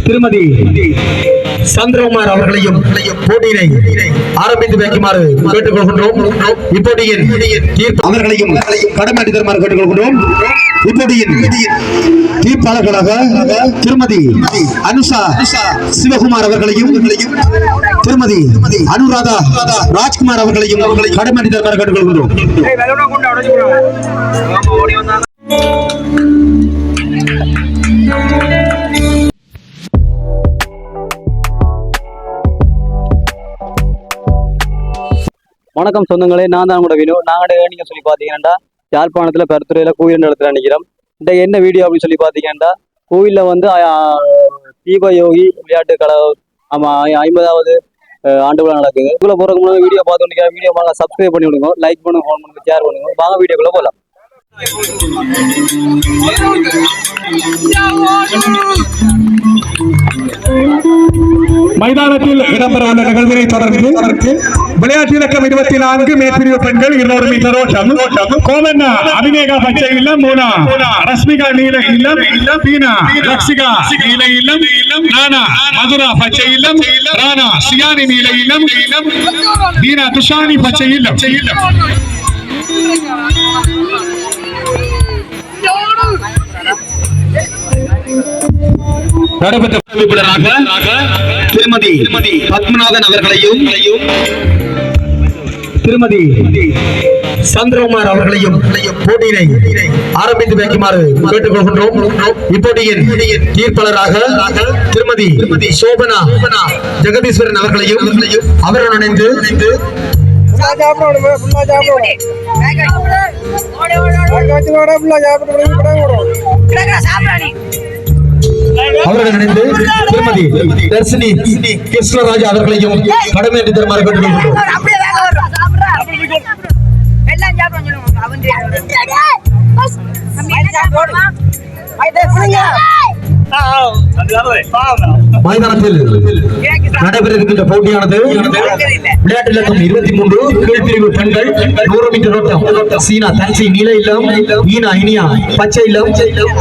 திருமதி சந்திரகுமார் அவர்களையும் போட்டியினை ஆரம்பித்து வைக்குமாறு கேட்டுக்கொள்கின்றோம். இப்போட்டியின் தீர்ப்பு அவர்களையும் கடமையாற்றி தருமாறு கேட்டுக்கொள்கின்றோம். இப்போட்டியின் தீர்ப்பாளர்களாக திருமதி அனுஷா சிவகுமார் அவர்களையும் திருமதி அனுராதா ராஜ்குமார் அவர்களையும் கடமையாற்றி தருமாறு கேட்டுக்கொள்கின்றோம். வணக்கம் சொந்தங்களே, நான் தான் உங்களோட வினோ. நாங்கள் நீங்கள் சொல்லி பார்த்தீங்கன்னா யாழ்ப்பாணத்தில் கருத்துறையில் கோயில் இடத்துல நினைக்கிறோம். இந்த என்ன வீடியோ அப்படின்னு சொல்லி பார்த்தீங்கன்னா, கோயிலில் வந்து தீபயோகி விளையாட்டு கலை 50வது ஆண்டு விழா நடக்குது. இதுக்குள்ள போகிறதுக்கு முன்னாடி வீடியோ பார்த்து வீடியோ பார்க்க சப்ஸ்கிரைப் பண்ணி விடுங்க, லைக் பண்ணுங்க, ஃபோன் பண்ணுங்க, ஷேர் பண்ணுங்க. வாங்க வீடியோக்குள்ள போகலாம். மைதானத்தில் இடம்பெறவுள்ள நிகழ்வினை தொடர்ந்து விளையாட்டு இலக்கம் 24 மேற்பிரிவு பெண்கள் 200 மீட்டர் ஓட்டம். கோவண்ணா அபிநேகா பச்சை இல்லம், மூனா ரஷ்மிகா நீல இல்லம், பீனா லக்ஷிகா நீல இல்லம், ராணா மதுரா பச்சை இல்லம், ராணா சியானி நீல இல்லம், பீனா துஷானி பச்சை இல்லம். நடைபெற்ற திருமதி பத்மநாதன் அவர்களையும் திருமதி சந்திரகுமார் அவர்களையும் போட்டியினை ஆரம்பித்து வைக்குமாறு கேட்டுக்கொள்கின்றோம். இப்போட்டியின் தீர்ப்பாளராக திருமதி சோபனா ஜெகதீஸ்வரன் அவர்களையும் அவருடன் இணைந்து அவருடன் இணைந்து திருமதி தர்ஷினி கிருஷ்ணராஜா அவர்களையும் கடமையாற்றி தருமாறு கேட்டுக்கொள்கிறோம். மைதானத்தில் நடைபெற இருக்கின்ற போட்டியானது விளையாட்டு இலக்கம் 23 கீழ்பிரிவு பெண்கள் 100 மீட்டர் ஓட்டம். சீனா தன்சி நீல இல்லம், ஈனா இனியா பச்சை இல்லம்,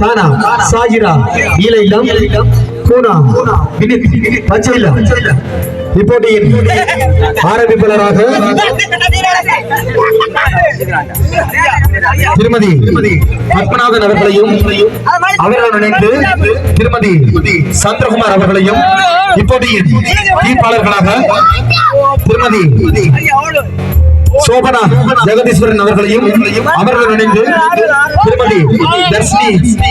தானா சாஜிரா நீல இல்லம், கூனா வினித் பச்சை இல்லம். இப்போட்டியின் ஆரம்பிப்பாளராக திருமதி பத்மநாதன் அவர்களையும் அவர்களுடன் இணைந்து திருமதி சந்திரகுமார் அவர்களையும், இப்போட்டியின் தீர்ப்பாளர்களாக திருமதி சோபனா ஜெகதீஸ்வரன் அவர்களையும் அவர்களுடன் இணைந்து திருமதி தர்ஷினி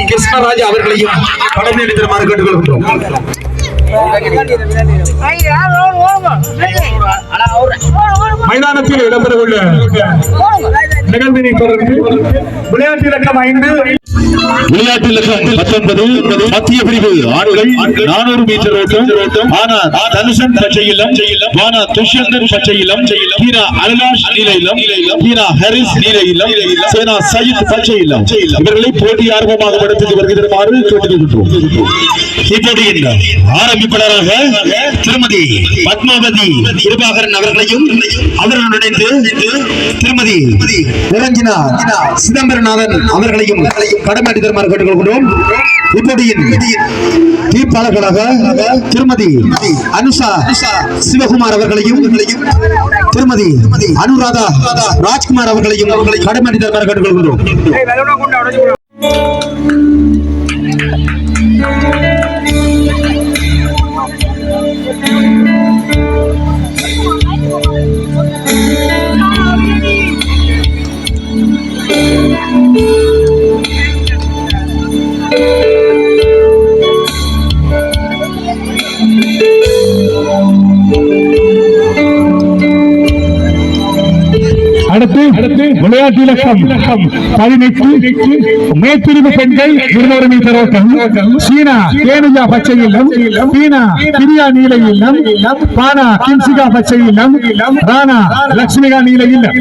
கிருஷ்ணராஜா அவர்களையும் கடமையாற்றி தருமாறு கேட்டுக்கொள்கின்றோம். மைதானத்தில் இடம்பெறவுள்ள நிகழ்வினை தொடர்ந்து விளையாட்டு இலக்கம் 5 விளையாட்டு இலக்கம் 19 மத்திய பிரிவு ஆண்கள் 400 மீட்டர் ஓட்டம். ஆனா தனுஷன் பச்சை இல்லம், வானா துஷ்யந்தன் பச்சை இல்லம், கீரா அலகாஷ் நீல இல்லம், கீரா ஹரிஸ் நீல இல்லம், சேனா சயித் பச்சை இல்லம். இவர்களை போட்டி ஆர்வமாக நடத்தி வருகை தருமாறு கேட்டுக்கொள்கிறோம். இப்போட்டியின் ஆரம்பிப்பாளராக திருமதி பத்மாவதி கிருபாகரன் அவர்களையும் அவர்களுடன் இணைந்து திருமதி நிரஞ்சனா சிதம்பரநாதன் அவர்களையும் கடமையாற்றி தருமாறு கேட்டுக்கொள்கிறோம். இப்போட்டியின் தீர்ப்பாளர்களாக திருமதி அனுஷா சிவகுமார் அவர்களையும் திருமதி அனுராதா ராஜ்குமார் அவர்களையும் கடமையாற்றி தருமாறு கேட்டுக்கொள்கிறோம். அடுத்து விளையாட்டு இலக்கம் 18 மேற்பிரிவு பெண்கள் 200 மீட்டர் ஓட்டம். சீனா தேனுஜா பச்சை இல்லம், பீனா பிரியா நீல இல்லம், பானா கின்சிகா பச்சை இல்லம், ராணா லட்சுமிகா நீல இல்லம்.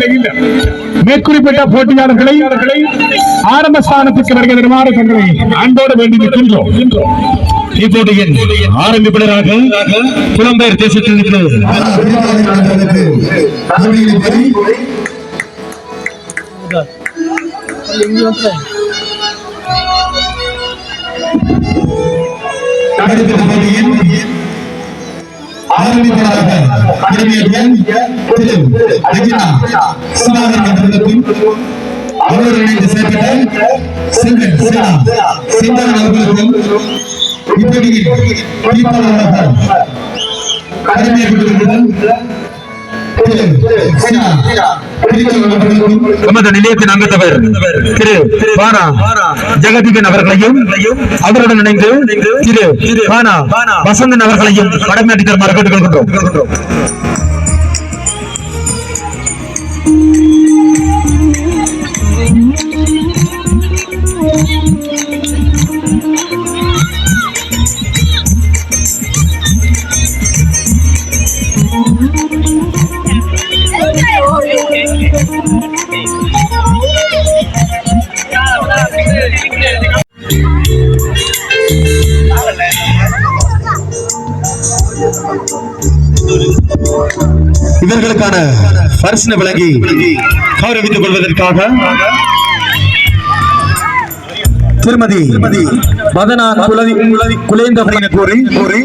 மேற்குறிப்பிட்ட போட்டியாளர்களை ஆரம்ப ஸ்தானத்துக்கு வருகை தருமாறு தங்களை அன்போடு வேண்டி நிற்கின்றோம். இப்போட்டியின் ஆரம்பிப்பாளராக புலம்பெயர் தேசத்தில் அடுத்த போட்டியில் ஆரம்பிப்பதாக அவர்கள் இணைந்து செயல்பட்ட சிந்தன் அவர்களுக்கும் இப்படியில் நமது நிலையத்தின் அங்கத்தவர் திரு பானா ஜெகதீபன் அவர்களையும் அவருடன் இணைந்து திரு பானா வசந்தன் அவர்களையும் கடமையாற்றி தருமாறு கேட்டுக்கொள்கின்றோம். இவர்களுக்கான பரிசினை வழங்கி கௌரவித்துக் கொள்வதற்காக திருமதி மதனா குலேந்திரன் கூறி